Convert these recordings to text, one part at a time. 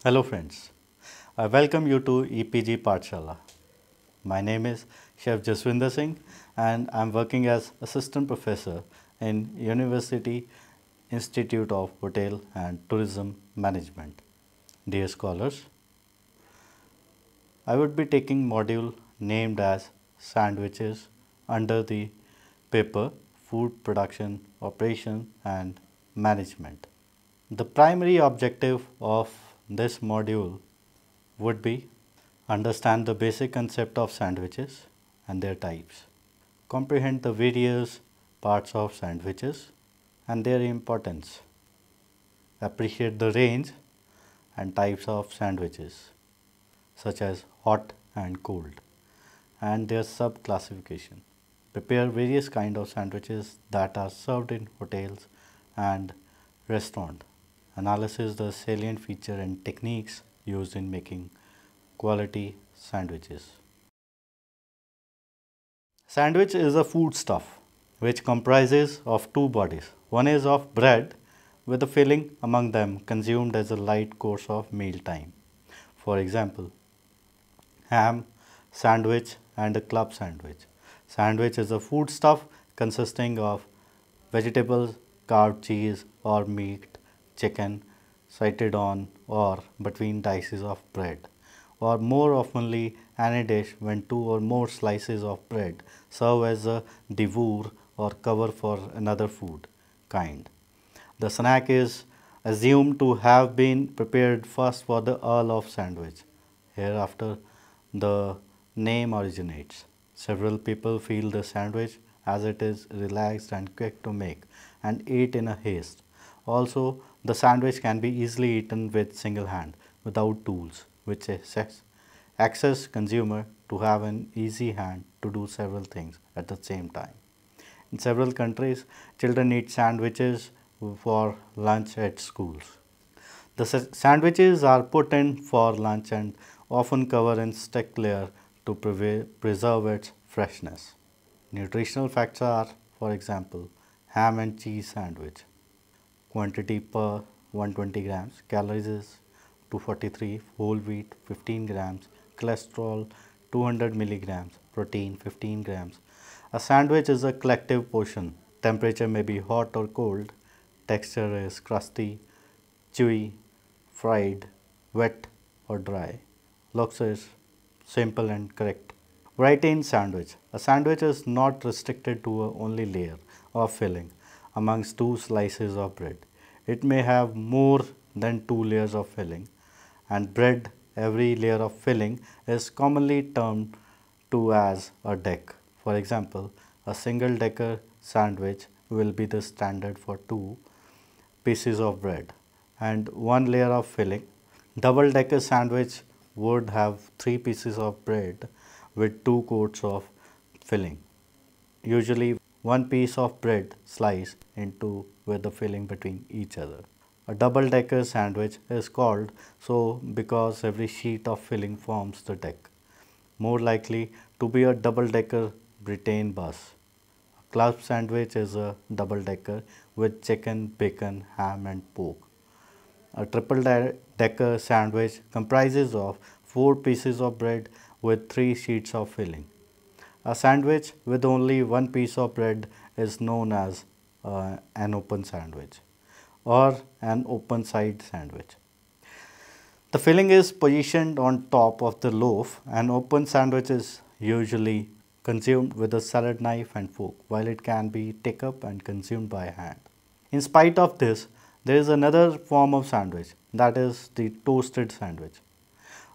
Hello friends, I welcome you to EPG Pathshala. My name is Chef Jaswinder Singh and I am working as Assistant Professor in University Institute of Hotel and Tourism Management. Dear scholars, I would be taking module named as Sandwiches under the paper Food Production Operation and Management. The primary objective of this module would be understand the basic concept of sandwiches and their types, comprehend the various parts of sandwiches and their importance, appreciate the range and types of sandwiches such as hot and cold and their sub-classification, prepare various kind of sandwiches that are served in hotels and restaurant, analysis the salient feature and techniques used in making quality sandwiches. Sandwich is a foodstuff which comprises of two bodies. One is of bread with a filling among them consumed as a light course of mealtime. For example, ham, sandwich and a club sandwich. Sandwich is a foodstuff consisting of vegetables, carved cheese or meat, chicken, sited on or between dices of bread, or more oftenly any dish when two or more slices of bread serve as a devour or cover for another food kind. The snack is assumed to have been prepared first for the Earl of Sandwich. Hereafter, the name originates. Several people feel the sandwich as it is relaxed and quick to make and eat in a haste. Also, the sandwich can be easily eaten with single hand without tools, which access consumer to have an easy hand to do several things at the same time. In several countries, children eat sandwiches for lunch at schools. The sandwiches are put in for lunch and often cover in stick layer to preserve its freshness. Nutritional facts are, for example, ham and cheese sandwich. Quantity per 120 grams, calories is 243, whole wheat 15 grams, cholesterol 200 milligrams, protein 15 grams. A sandwich is a collective portion. Temperature may be hot or cold. Texture is crusty, chewy, fried, wet or dry. Looks is simple and correct. Variety in sandwich. A sandwich is not restricted to a only layer of filling amongst two slices of bread. It may have more than two layers of filling, and bread, every layer of filling is commonly termed to as a deck. For example, a single decker sandwich will be the standard for two pieces of bread and one layer of filling. Double decker sandwich would have three pieces of bread with two coats of filling. Usually one piece of bread sliced into with the filling between each other. A double decker sandwich is called so because every sheet of filling forms the deck. More likely to be a double decker Britain bus. A club sandwich is a double decker with chicken, bacon, ham and pork. A triple decker sandwich comprises of 4 pieces of bread with 3 sheets of filling. A sandwich with only one piece of bread is known as an open sandwich or an open side sandwich. The filling is positioned on top of the loaf. An open sandwich is usually consumed with a salad knife and fork, while it can be taken up and consumed by hand. In spite of this, there is another form of sandwich, that is the toasted sandwich.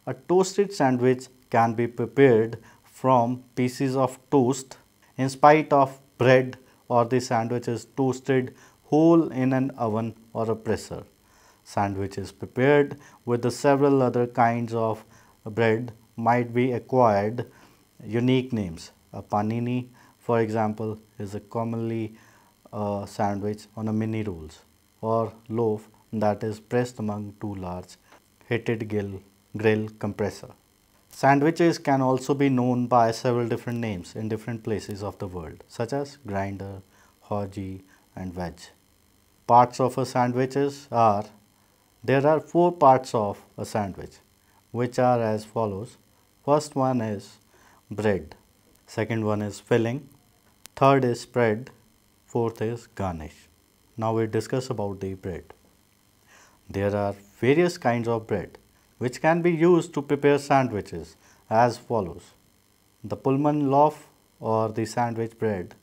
A toasted sandwich can be prepared from pieces of toast in spite of bread, or the sandwich is toasted whole in an oven or a presser. Sandwich is prepared with the several other kinds of bread might be acquired unique names. A panini, for example, is a commonly sandwich on a mini rolls or loaf that is pressed among two large heated grill compressor. Sandwiches can also be known by several different names in different places of the world, such as grinder, hoagie, and wedge. Parts of a sandwiches are There are four parts of a sandwich, which are as follows. First one is bread, second one is filling, third is spread, fourth is garnish. Now we discuss about the bread. There are various kinds of bread which can be used to prepare sandwiches as follows. The Pullman loaf or the sandwich bread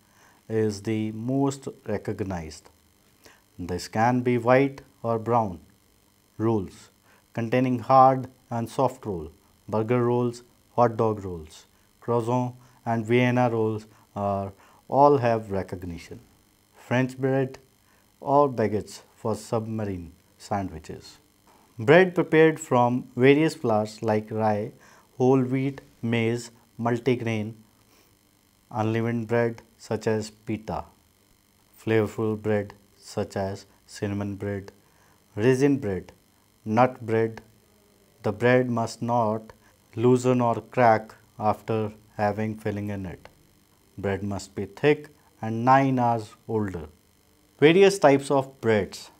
is the most recognized. This can be white or brown rolls containing hard and soft roll, burger rolls, hot dog rolls, croissant and Vienna rolls are all have recognition. French bread or baguettes for submarine sandwiches. Bread prepared from various flours like rye, whole wheat, maize, multigrain, unleavened bread such as pita, flavorful bread such as cinnamon bread, raisin bread, nut bread. The bread must not loosen or crack after having filling in it. Bread must be thick and 9 hours older. Various types of breads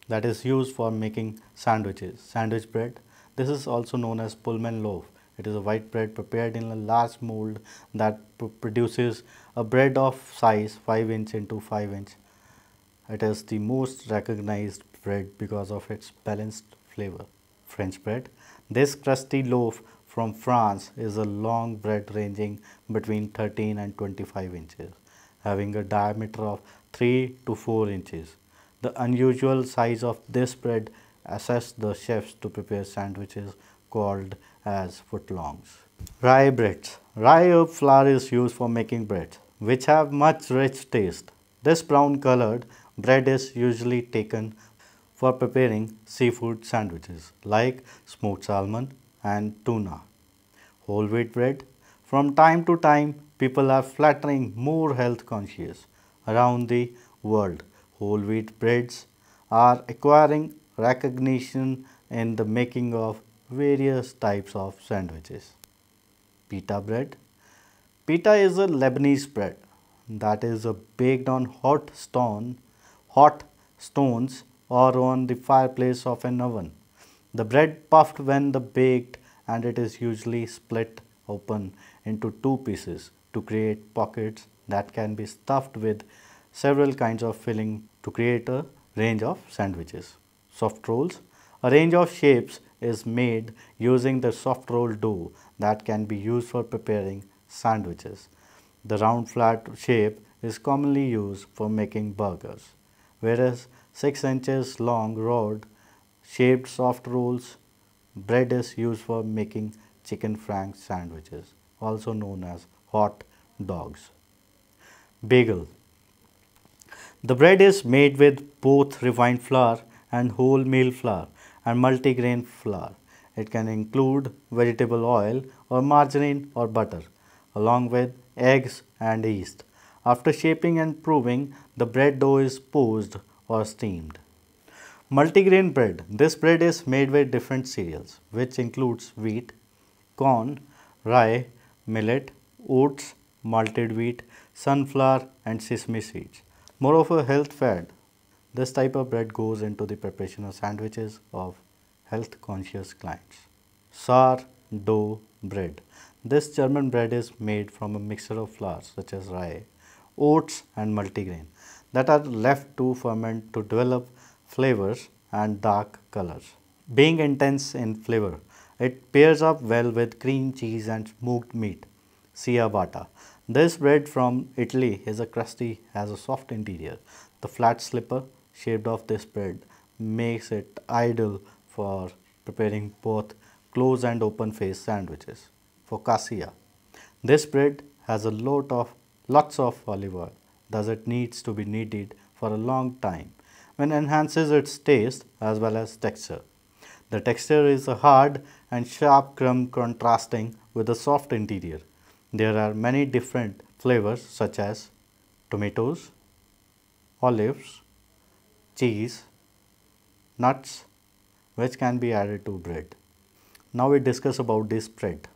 that is used for making sandwiches. Sandwich bread. This is also known as Pullman loaf. It is a white bread prepared in a large mold that produces a bread of size 5 inch into 5 inch. It is the most recognized bread because of its balanced flavor. French bread. This crusty loaf from France is a long bread ranging between 13 and 25 inches, having a diameter of 3 to 4 inches. The unusual size of this bread assists the chefs to prepare sandwiches called as footlongs. Rye breads. Rye herb flour is used for making breads, which have much rich taste. This brown colored bread is usually taken for preparing seafood sandwiches like smoked salmon and tuna. Whole wheat bread. From time to time, people are flattering more health conscious around the world. Whole wheat breads are acquiring recognition in the making of various types of sandwiches. Pita bread. Pita is a Lebanese bread that is baked on hot stones or on the fireplace of an oven. The bread puffed when the baked and it is usually split open into two pieces to create pockets that can be stuffed with several kinds of filling to create a range of sandwiches. Soft rolls. A range of shapes is made using the soft roll dough that can be used for preparing sandwiches. The round flat shape is commonly used for making burgers, whereas 6 inches long rod shaped soft rolls bread is used for making chicken frank sandwiches, also known as hot dogs. Bagel. The bread is made with both refined flour and wholemeal flour and multigrain flour. It can include vegetable oil or margarine or butter, along with eggs and yeast. After shaping and proving, the bread dough is posed or steamed. Multigrain bread. This bread is made with different cereals, which includes wheat, corn, rye, millet, oats, malted wheat, sunflower, and sesame seeds. More of a health fad. This type of bread goes into the preparation of sandwiches of health conscious clients. Sourdough bread. This German bread is made from a mixture of flours such as rye, oats, and multigrain that are left to ferment to develop flavors and dark colors. Being intense in flavor, it pairs up well with cream cheese and smoked meat. Ciabatta. This bread from Italy is a crusty, has a soft interior. The flat slipper shaped of this bread makes it ideal for preparing both closed and open face sandwiches. Focaccia. This bread has a lots of olive oil, thus it needs to be kneaded for a long time, which enhances its taste as well as texture. The texture is a hard and sharp crumb contrasting with a soft interior. There are many different flavors such as tomatoes, olives, cheese, nuts, which can be added to bread. Now we discuss about this spread.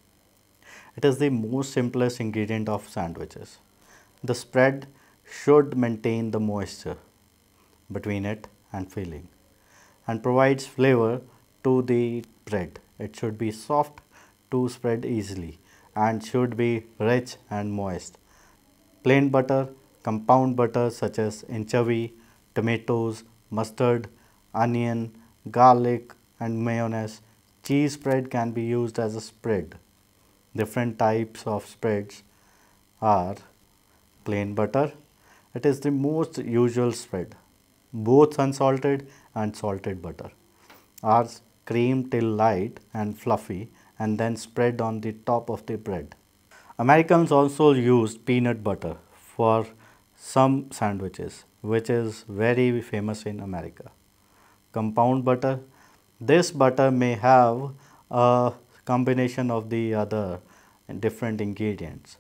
It is the most simplest ingredient of sandwiches. The spread should maintain the moisture between it and filling and provides flavor to the bread. It should be soft to spread easily and should be rich and moist. Plain butter, compound butter such as anchovy, tomatoes, mustard, onion, garlic, and mayonnaise. Cheese spread can be used as a spread. Different types of spreads are plain butter. It is the most usual spread. Both unsalted and salted butter are creamed till light and fluffy and then spread on the top of the bread. Americans also use peanut butter for some sandwiches, which is very famous in America. Compound butter. This butter may have a combination of the other different ingredients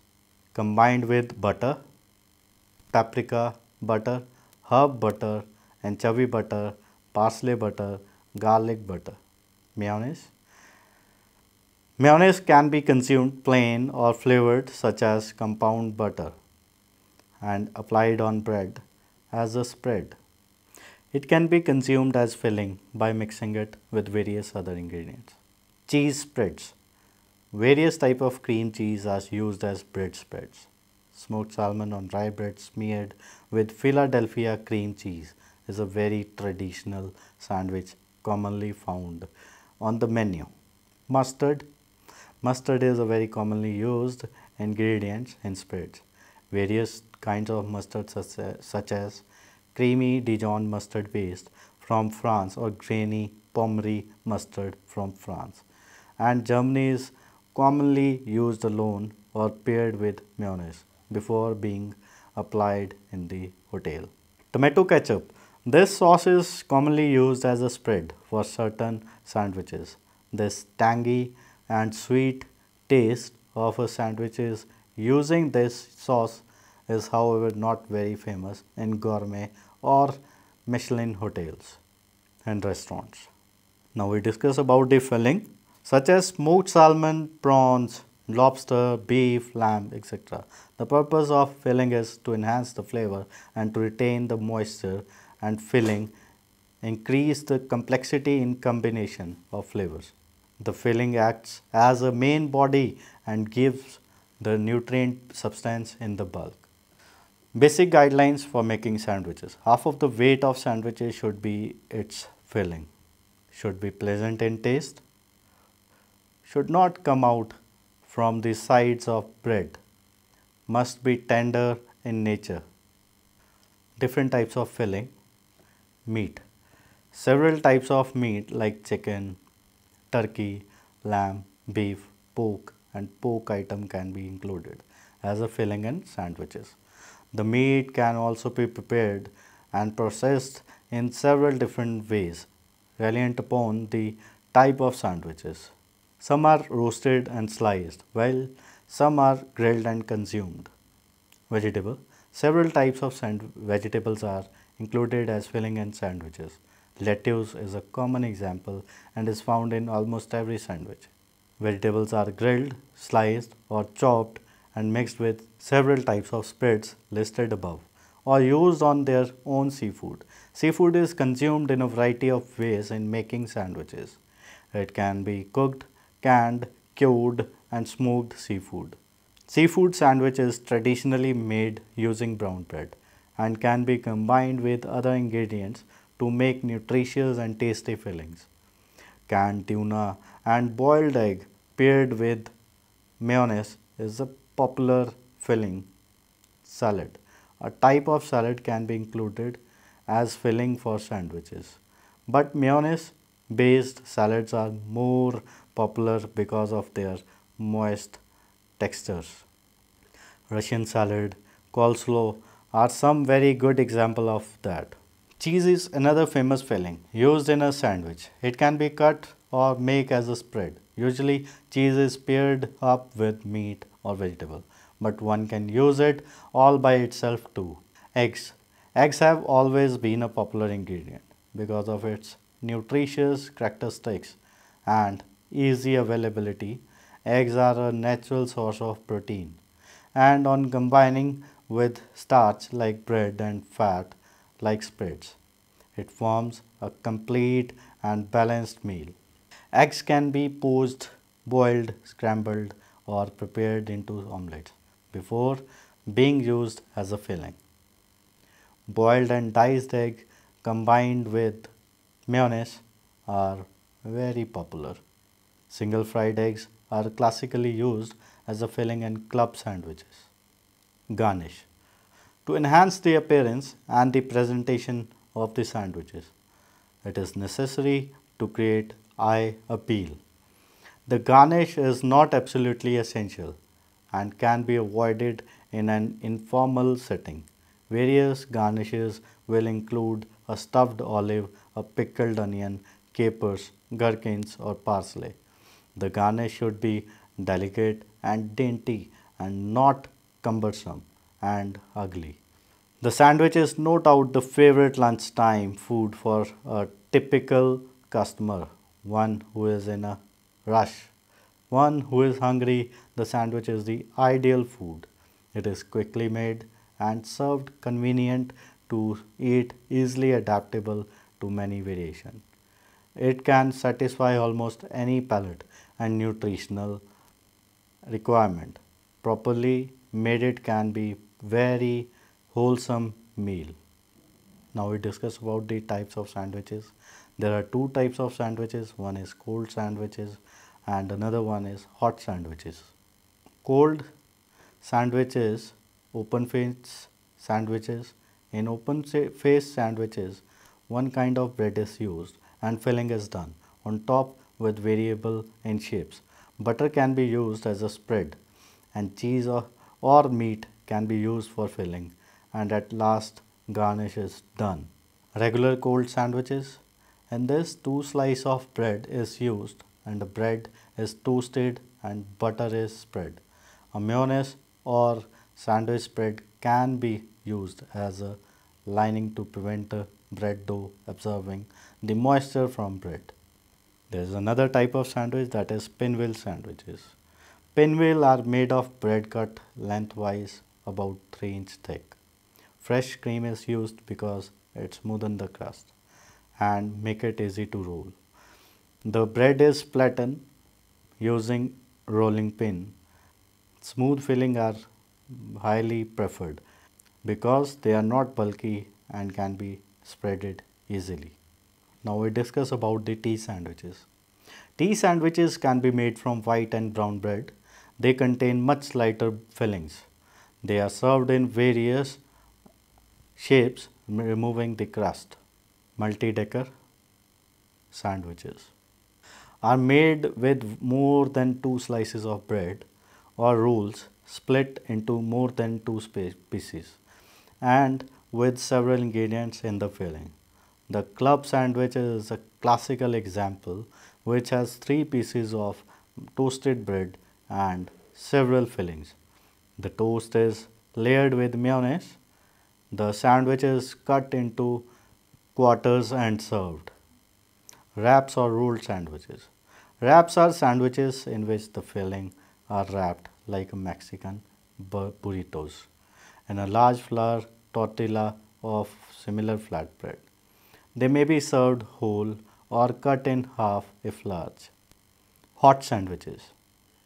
combined with butter, paprika butter, herb butter, anchovy butter, parsley butter, garlic butter. Mayonnaise. Mayonnaise can be consumed plain or flavored such as compound butter and applied on bread as a spread. It can be consumed as filling by mixing it with various other ingredients. Cheese spreads. Various type of cream cheese are used as bread spreads. Smoked salmon on rye bread smeared with Philadelphia cream cheese is a very traditional sandwich commonly found on the menu. Mustard. Mustard is a very commonly used ingredient in spreads. Various kinds of mustard such as creamy Dijon mustard paste from France or grainy Pommery mustard from France. And Germany is commonly used alone or paired with mayonnaise before being applied in the hotel. Tomato ketchup. This sauce is commonly used as a spread for certain sandwiches. This tangy and sweet taste of a sandwiches using this sauce is however not very famous in gourmet or Michelin hotels and restaurants. Now we discuss about the filling such as smoked salmon, prawns, lobster, beef, lamb, etc. The purpose of filling is to enhance the flavor and to retain the moisture, and filling increase the complexity in combination of flavors. The filling acts as a main body and gives the nutrient substance in the bulk. Basic guidelines for making sandwiches. Half of the weight of sandwiches should be its filling. Should be pleasant in taste. Should not come out from the sides of bread. Must be tender in nature. Different types of filling. Meat. Several types of meat like chicken, turkey, lamb, beef, pork and pork item can be included as a filling in sandwiches. The meat can also be prepared and processed in several different ways, reliant upon the type of sandwiches. Some are roasted and sliced, while some are grilled and consumed. Vegetable. Several types of vegetables are included as filling in sandwiches. Lettuce is a common example and is found in almost every sandwich. Vegetables are grilled, sliced or chopped and mixed with several types of spreads listed above or used on their own seafood. Seafood is consumed in a variety of ways in making sandwiches. It can be cooked, canned, cured and smoked seafood. Seafood sandwich is traditionally made using brown bread and can be combined with other ingredients to make nutritious and tasty fillings. Canned tuna and boiled egg paired with mayonnaise is a popular filling. Salad. A type of salad can be included as filling for sandwiches, but mayonnaise based salads are more popular because of their moist textures. Russian salad, coleslaw are some very good example of that. Cheese is another famous filling used in a sandwich. It can be cut or make as a spread. Usually cheese is paired up with meat or vegetable, but one can use it all by itself too. Eggs. Eggs have always been a popular ingredient because of its nutritious characteristics and easy availability. Eggs are a natural source of protein, and on combining with starch like bread and fat like spreads, it forms a complete and balanced meal. Eggs can be poached, boiled, scrambled, or prepared into omelets before being used as a filling. Boiled and diced egg combined with mayonnaise are very popular. Single fried eggs are classically used as a filling in club sandwiches. Garnish. To enhance the appearance and the presentation of the sandwiches, it is necessary to create eye appeal. The garnish is not absolutely essential and can be avoided in an informal setting. Various garnishes will include a stuffed olive, a pickled onion, capers, gherkins, or parsley. The garnish should be delicate and dainty and not cumbersome and ugly. The sandwiches note out the favorite lunchtime food for a typical customer, one who is in a rush. One who is hungry, the sandwich is the ideal food. It is quickly made and served convenient to eat, easily adaptable to many variations. It can satisfy almost any palate and nutritional requirement. Properly made, it can be very wholesome meal. Now we discuss about the types of sandwiches. There are two types of sandwiches. One is cold sandwiches and another one is hot sandwiches. Cold sandwiches, open face sandwiches. In open face sandwiches, one kind of bread is used and filling is done on top with variable in shapes. Butter can be used as a spread and cheese or meat can be used for filling, and at last garnish is done. Regular cold sandwiches. In this, two slices of bread is used and the bread is toasted and butter is spread. A mayonnaise or sandwich spread can be used as a lining to prevent the bread dough absorbing the moisture from bread. There is another type of sandwich, that is pinwheel sandwiches. Pinwheel are made of bread cut lengthwise about 3 inch thick. Fresh cream is used because it smoothens the crust and make it easy to roll. The bread is flattened using rolling pin. Smooth filling are highly preferred because they are not bulky and can be spreaded easily. Now we discuss about the tea sandwiches. Tea sandwiches can be made from white and brown bread. They contain much lighter fillings. They are served in various shapes, removing the crust. Multi-decker sandwiches are made with more than 2 slices of bread or rolls split into more than 2 pieces and with several ingredients in the filling. The club sandwich is a classical example which has 3 pieces of toasted bread and several fillings. The toast is layered with mayonnaise. The sandwich is cut into quarters and served. Wraps or rolled sandwiches. Wraps are sandwiches in which the filling are wrapped like Mexican burritos in a large flour tortilla of similar flatbread. They may be served whole or cut in half if large. Hot sandwiches.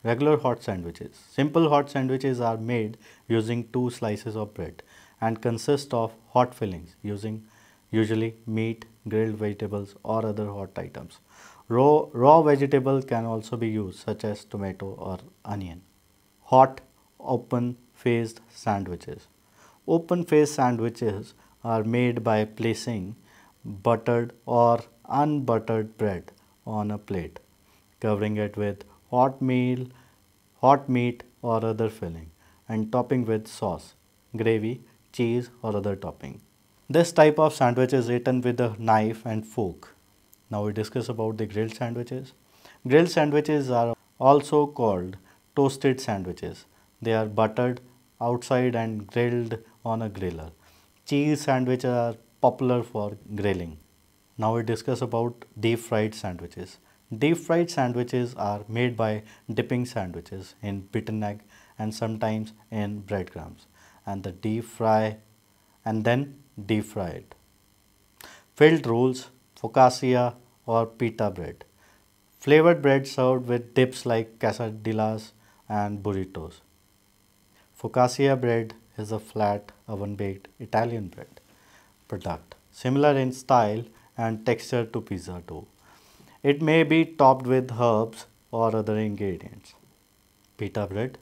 Regular hot sandwiches. Simple hot sandwiches are made using 2 slices of bread and consist of hot fillings using usually meat, grilled vegetables or other hot items. Raw vegetable can also be used such as tomato or onion. Hot open faced sandwiches. Open faced sandwiches are made by placing buttered or unbuttered bread on a plate, covering it with hot meat or other filling, and topping with sauce, gravy, cheese or other topping. This type of sandwich is eaten with a knife and fork. Now we discuss about the grilled sandwiches. Grilled sandwiches are also called toasted sandwiches. They are buttered outside and grilled on a griller. Cheese sandwiches are popular for grilling. Now we discuss about deep fried sandwiches. Deep fried sandwiches are made by dipping sandwiches in beaten egg and sometimes in breadcrumbs and then deep fry it. Filled rolls Focaccia or Pita Bread. Flavored bread served with dips like quesadillas and burritos. Focaccia bread is a flat oven-baked Italian bread product, similar in style and texture to pizza dough. It may be topped with herbs or other ingredients. Pita bread.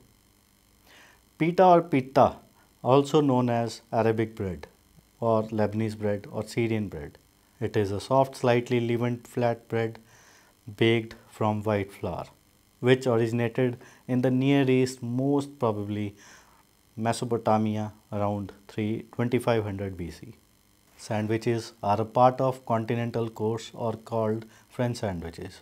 Pita or pita, also known as Arabic bread or Lebanese bread or Syrian bread. It is a soft, slightly leavened flat bread baked from white flour, which originated in the Near East, most probably Mesopotamia around 2500 BC. Sandwiches are a part of continental course or called French sandwiches.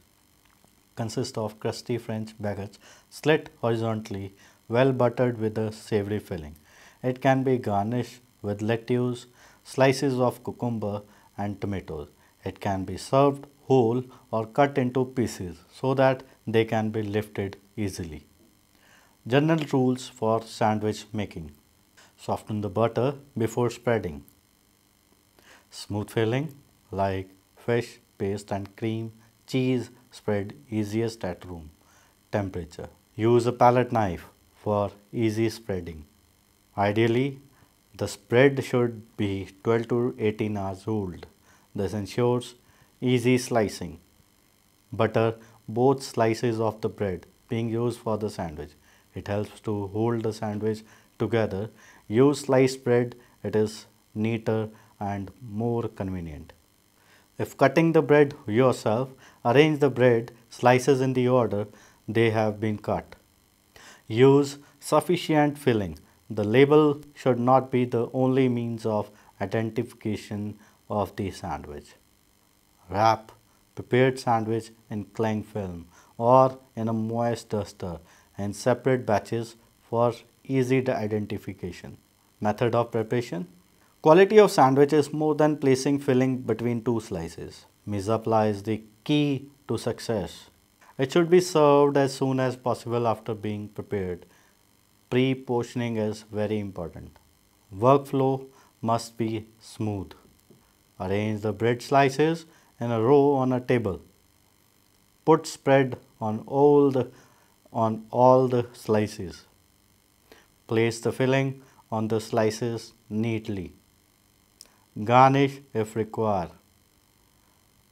Consist of crusty French baguettes slit horizontally, well buttered with a savory filling. It can be garnished with lettuce, slices of cucumber, and tomatoes. It can be served whole or cut into pieces so that they can be lifted easily. General rules for sandwich making. Soften the butter before spreading. Smooth filling like fish, paste and cream, cheese spread easiest at room temperature. Use a palette knife for easy spreading. Ideally, the spread should be 12 to 18 hours old. This ensures easy slicing. Butter both slices of the bread being used for the sandwich. It helps to hold the sandwich together. Use sliced bread, it is neater and more convenient. If cutting the bread yourself, arrange the bread slices in the order they have been cut. Use sufficient filling. The label should not be the only means of identification of the sandwich. Wrap prepared sandwich in cling film or in a moist duster in separate batches for easy identification. Method of preparation. Quality of sandwich is more than placing filling between two slices. Mise-en-place is the key to success. It should be served as soon as possible after being prepared. Pre-portioning is very important. Workflow must be smooth. Arrange the bread slices in a row on a table. Put spread on all the slices. Place the filling on the slices neatly. Garnish if required.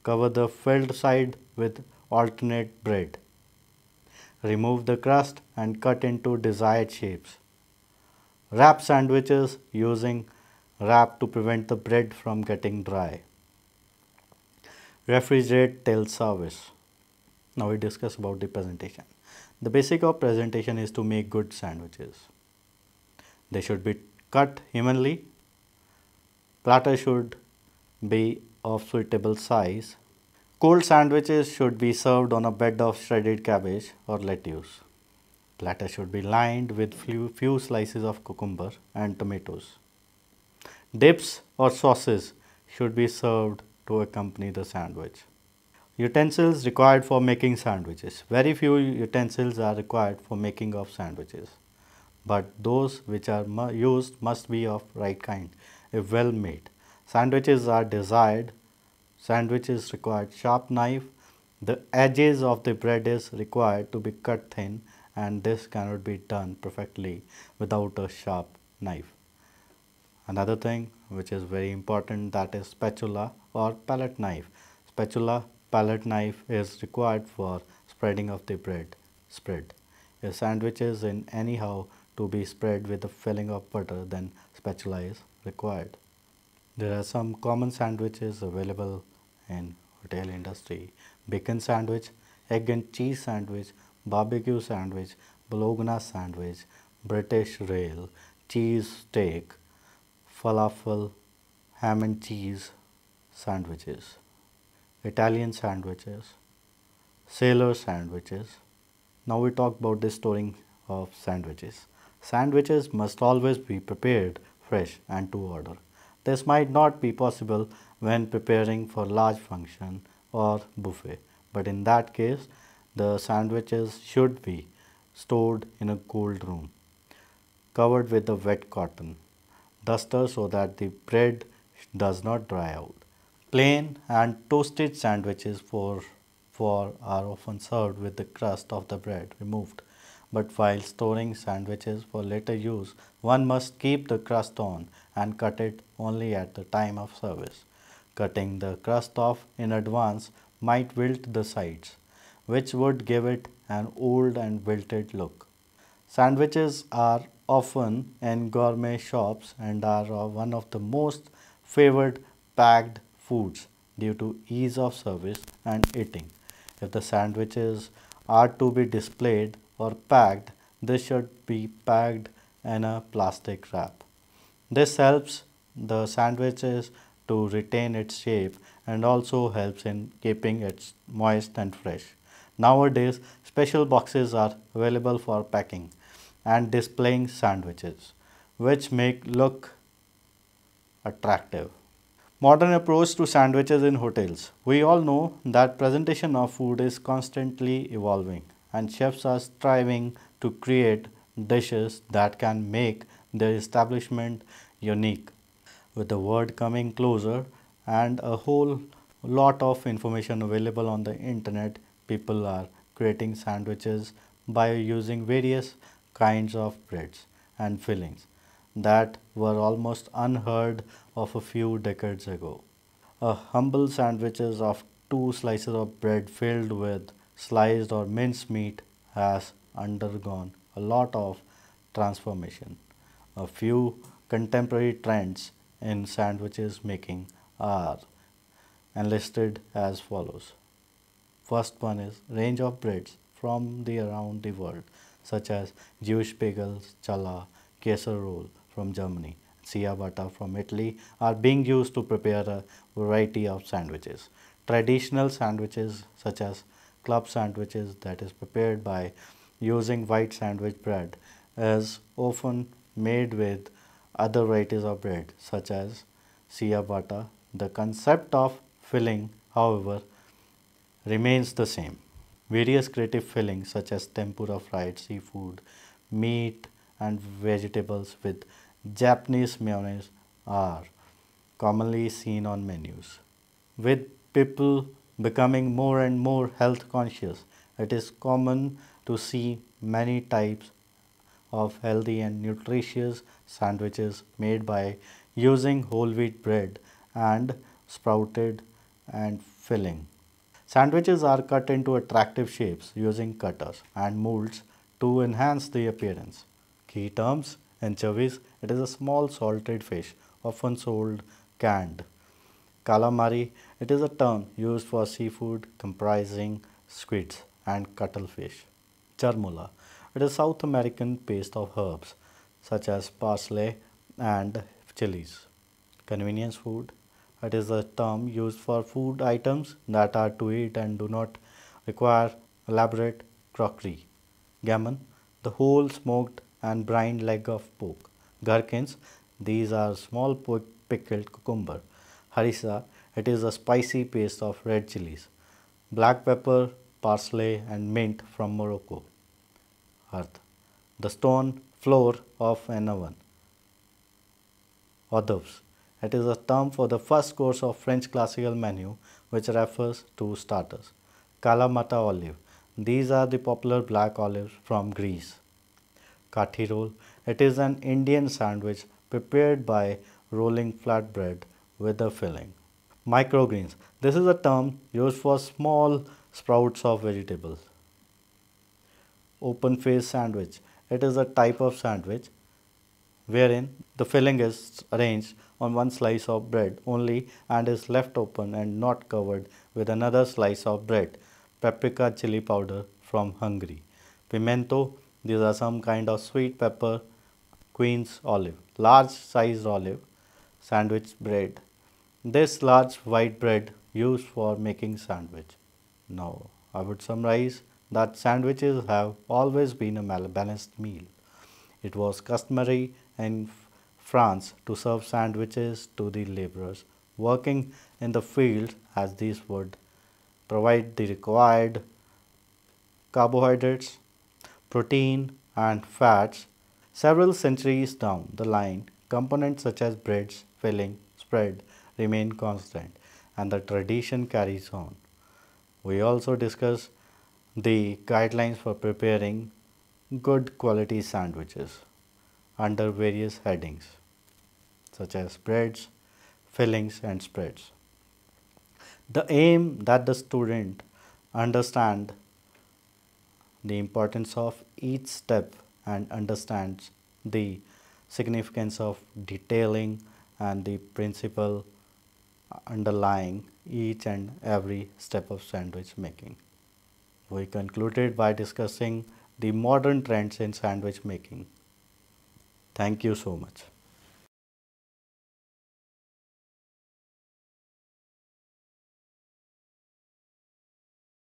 Cover the filled side with alternate bread. Remove the crust and cut into desired shapes. Wrap sandwiches using wrap to prevent the bread from getting dry. Refrigerate till service. Now we discuss about the presentation. The basic of presentation is to make good sandwiches. They should be cut evenly. Platter should be of suitable size. Cold sandwiches should be served on a bed of shredded cabbage or lettuce. Platter should be lined with few slices of cucumber and tomatoes. Dips or sauces should be served to accompany the sandwich. Utensils required for making sandwiches. Very few utensils are required for making of sandwiches, but those which are used must be of right kind if well made. Sandwiches are desired. Sandwiches require sharp knife. The edges of the bread is required to be cut thin, and this cannot be done perfectly without a sharp knife. Another thing which is very important, that is spatula or palette knife. Spatula palette knife is required for spreading of the bread spread. If sandwich is in anyhow to be spread with a filling of butter, then spatula is required. There are some common sandwiches available in hotel industry: bacon sandwich, egg and cheese sandwich, barbecue sandwich, bologna sandwich, British rail, cheese steak, falafel, ham and cheese sandwiches, Italian sandwiches, sailor sandwiches. Now we talk about the storing of sandwiches. Sandwiches must always be prepared fresh and to order. This might not be possible when preparing for large function or buffet, but in that case the sandwiches should be stored in a cold room, covered with a wet cotton duster so that the bread does not dry out. Plain and toasted sandwiches for are often served with the crust of the bread removed. But while storing sandwiches for later use, one must keep the crust on and cut it only at the time of service. Cutting the crust off in advance might wilt the sides, which would give it an old and wilted look. Sandwiches are often in gourmet shops and are one of the most favored packed foods due to ease of service and eating. If the sandwiches are to be displayed or packed, they should be packed in a plastic wrap. This helps the sandwiches to retain its shape and also helps in keeping it moist and fresh. Nowadays, special boxes are available for packing and displaying sandwiches, which make look attractive. Modern approach to sandwiches in hotels. We all know that presentation of food is constantly evolving and chefs are striving to create dishes that can make their establishment unique. With the word coming closer and a whole lot of information available on the internet, people are creating sandwiches by using various kinds of breads and fillings that were almost unheard of a few decades ago. A humble sandwiches of two slices of bread filled with sliced or minced meat has undergone a lot of transformation. A few contemporary trends in sandwiches making are enlisted as follows. First one is range of breads from the around the world, such as Jewish bagels, challah, Kesar roll from Germany, ciabatta from Italy, are being used to prepare a variety of sandwiches. Traditional sandwiches, such as club sandwiches, that is prepared by using white sandwich bread, is often made with other varieties of bread, such as ciabatta. The concept of filling, however, remains the same. Various creative fillings such as tempura, fried seafood, meat and vegetables with Japanese mayonnaise are commonly seen on menus. With people becoming more and more health conscious, it is common to see many types of healthy and nutritious sandwiches made by using whole wheat bread and sprouted and filling. Sandwiches are cut into attractive shapes using cutters and molds to enhance the appearance. Key terms: anchovies, it is a small salted fish often sold canned. Calamari, it is a term used for seafood comprising squids and cuttlefish. Charmola, it is South American paste of herbs such as parsley and chilies. Convenience food, it is a term used for food items that are to eat and do not require elaborate crockery. Gammon, the whole smoked and brined leg of pork. Gherkins, these are small pickled cucumber. Harissa, it is a spicy paste of red chilies. Black pepper, parsley and mint from Morocco. Earth, the stone floor of an oven. Hors d'oeuvres, it is a term for the first course of French classical menu which refers to starters. Kalamata olive, these are the popular black olives from Greece. Kathi roll, it is an Indian sandwich prepared by rolling flatbread with a filling. Microgreens, this is a term used for small sprouts of vegetables. Open face sandwich, it is a type of sandwich wherein the filling is arranged on one slice of bread only and is left open and not covered with another slice of bread. Paprika chili powder from Hungary. Pimento, these are some kind of sweet pepper. Queen's olive, large sized olive sandwich bread. This large white bread used for making sandwich. Now, I would summarize that sandwiches have always been a balanced meal. It was customary in France to serve sandwiches to the laborers working in the fields, as these would provide the required carbohydrates, protein and fats. Several centuries down the line, components such as breads, filling, spread remain constant and the tradition carries on. We also discuss the guidelines for preparing good quality sandwiches under various headings such as breads, fillings and spreads. The aim that the student understand the importance of each step and understands the significance of detailing and the principle underlying each and every step of sandwich making. We concluded by discussing the modern trends in sandwich making. Thank you so much.